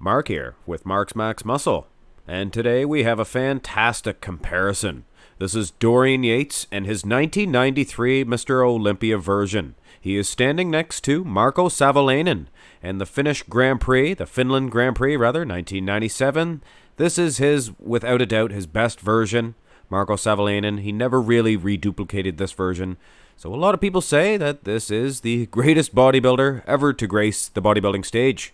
Mark here with Mark's Max Muscle, and today we have a fantastic comparison. This is Dorian Yates and his 1993 Mr. Olympia version. He is standing next to Marko Savolainen and the Finnish Grand Prix, the Finland Grand Prix rather, 1997. This is without a doubt, his best version. Marko Savolainen, he never really reduplicated this version. So a lot of people say that this is the greatest bodybuilder ever to grace the bodybuilding stage.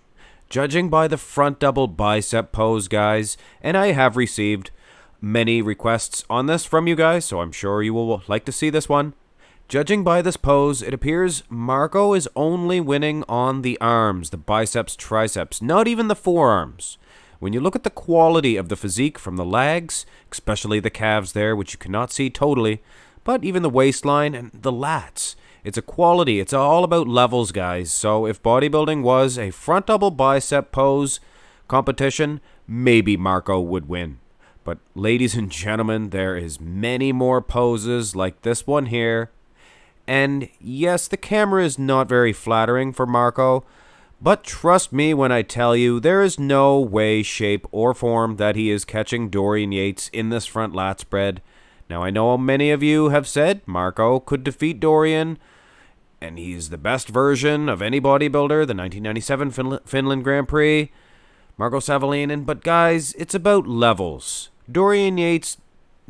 Judging by the front double bicep pose, guys, and I have received many requests on this from you guys, so I'm sure you will like to see this one. Judging by this pose, it appears Marko is only winning on the arms, the biceps, triceps, not even the forearms. When you look at the quality of the physique from the legs, especially the calves there, which you cannot see totally, but even the waistline and the lats, it's a quality. It's all about levels, guys. So if bodybuilding was a front double bicep pose competition, maybe Marko would win. But ladies and gentlemen, there is many more poses like this one here. And yes, the camera is not very flattering for Marko, but trust me when I tell you, there is no way, shape, or form that he is catching Dorian Yates in this front lat spread. Now, I know many of you have said Marko could defeat Dorian, and he's the best version of any bodybuilder, the 1997 Finland Grand Prix, Marko Savolainen. But guys, it's about levels. Dorian Yates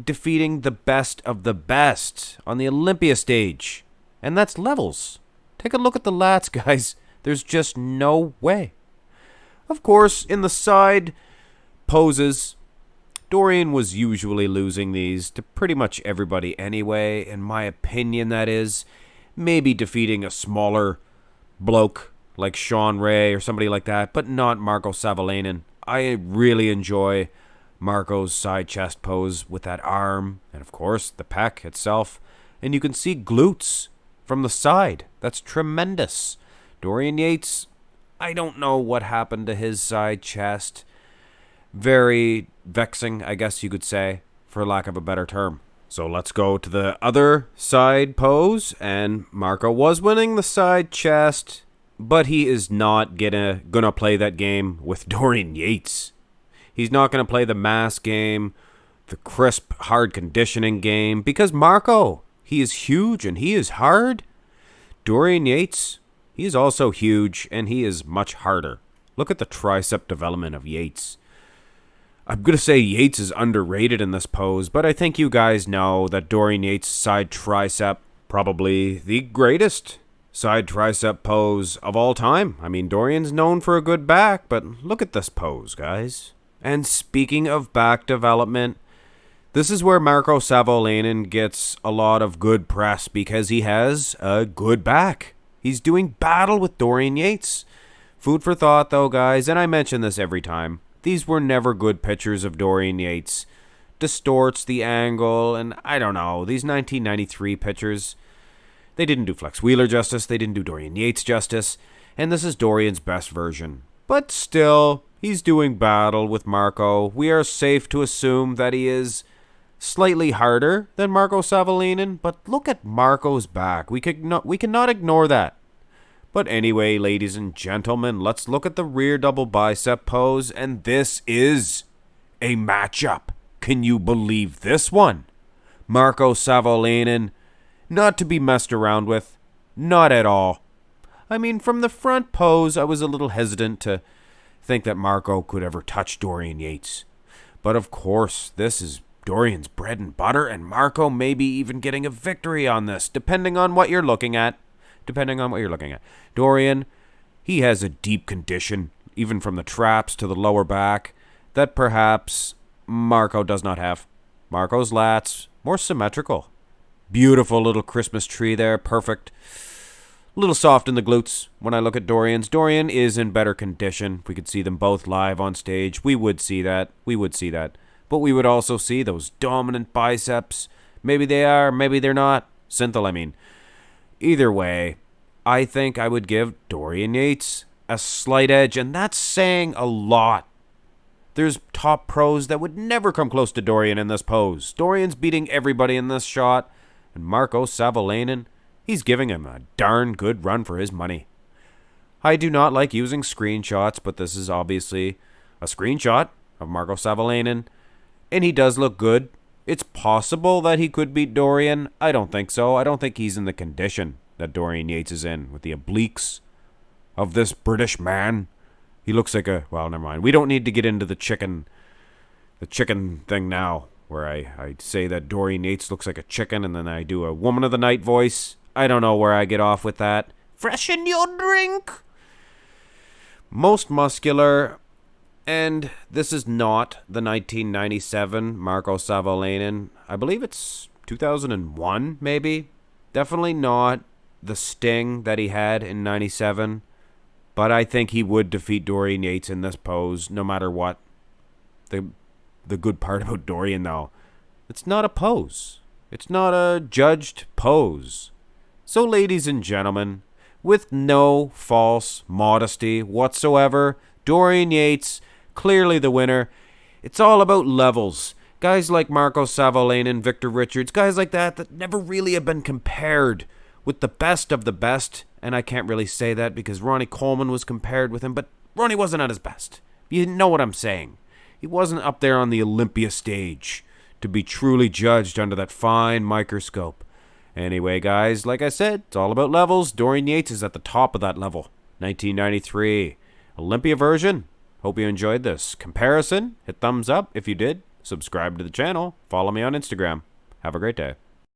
defeating the best of the best on the Olympia stage. And that's levels. Take a look at the lats, guys. There's just no way. Of course, in the side poses, Dorian was usually losing these to pretty much everybody anyway, in my opinion, that is. Maybe defeating a smaller bloke like Sean Ray or somebody like that, but not Marko Savolainen. I really enjoy Marko's side chest pose with that arm, and of course, the pec itself. And you can see glutes from the side. That's tremendous. Dorian Yates, I don't know what happened to his side chest. Very vexing, I guess you could say, for lack of a better term. So let's go to the other side pose, and Marko was winning the side chest, but he is not gonna play that game with Dorian Yates. He's not gonna play the mass game, the crisp, hard conditioning game, because Marko, he is huge and he is hard. Dorian Yates, he is also huge and he is much harder. Look at the tricep development of Yates. I'm going to say Yates is underrated in this pose, but I think you guys know that Dorian Yates' side tricep, probably the greatest side tricep pose of all time. I mean, Dorian's known for a good back, but look at this pose, guys. And speaking of back development, this is where Marko Savolainen gets a lot of good press because he has a good back. He's doing battle with Dorian Yates. Food for thought, though, guys, and I mention this every time. These were never good pictures of Dorian Yates. Distorts the angle, and I don't know. These 1993 pictures, they didn't do Flex Wheeler justice. They didn't do Dorian Yates justice. And this is Dorian's best version. But still, he's doing battle with Marko. We are safe to assume that he is slightly harder than Marko Savolainen. But look at Marko's back. We cannot ignore that. But anyway, ladies and gentlemen, let's look at the rear double bicep pose, and this is a matchup. Can you believe this one? Marko Savolainen, not to be messed around with, not at all. I mean, from the front pose, I was a little hesitant to think that Marko could ever touch Dorian Yates. But of course, this is Dorian's bread and butter, and Marko may be even getting a victory on this, depending on what you're looking at. Dorian, he has a deep condition, even from the traps to the lower back, that perhaps Marko does not have. Marko's lats, more symmetrical. Beautiful little Christmas tree there, perfect. A little soft in the glutes when I look at Dorian's. Dorian is in better condition. If we could see them both live on stage, we would see that. But we would also see those dominant biceps. Maybe they are, maybe they're not. Synthel, I mean. Either way, I think I would give Dorian Yates a slight edge, and that's saying a lot. There's top pros that would never come close to Dorian in this pose. Dorian's beating everybody in this shot, and Marko Savolainen, he's giving him a darn good run for his money. I do not like using screenshots, but this is obviously a screenshot of Marko Savolainen, and he does look good. It's possible that he could beat Dorian. I don't think so. I don't think he's in the condition that Dorian Yates is in with the obliques of this British man. He looks like a... Well, never mind. We don't need to get into the chicken thing now, where I say that Dorian Yates looks like a chicken, and then I do a Woman of the Night voice. I don't know where I get off with that. Freshen your drink! Most muscular, and this is not the 1997 Marko Savolainen. I believe it's 2001, maybe. Definitely not the sting that he had in 97. But I think he would defeat Dorian Yates in this pose, no matter what. The good part about Dorian, though, it's not a pose. It's not a judged pose. So, ladies and gentlemen, with no false modesty whatsoever, Dorian Yates, clearly the winner. It's all about levels. Guys like Marko Savolainen, Victor Richards, guys like that never really have been compared with the best of the best. And I can't really say that because Ronnie Coleman was compared with him, but Ronnie wasn't at his best. You know what I'm saying. He wasn't up there on the Olympia stage to be truly judged under that fine microscope. Anyway, guys, like I said, it's all about levels. Dorian Yates is at the top of that level. 1993 Olympia version. Hope you enjoyed this comparison. Hit thumbs up if you did. Subscribe to the channel. Follow me on Instagram. Have a great day.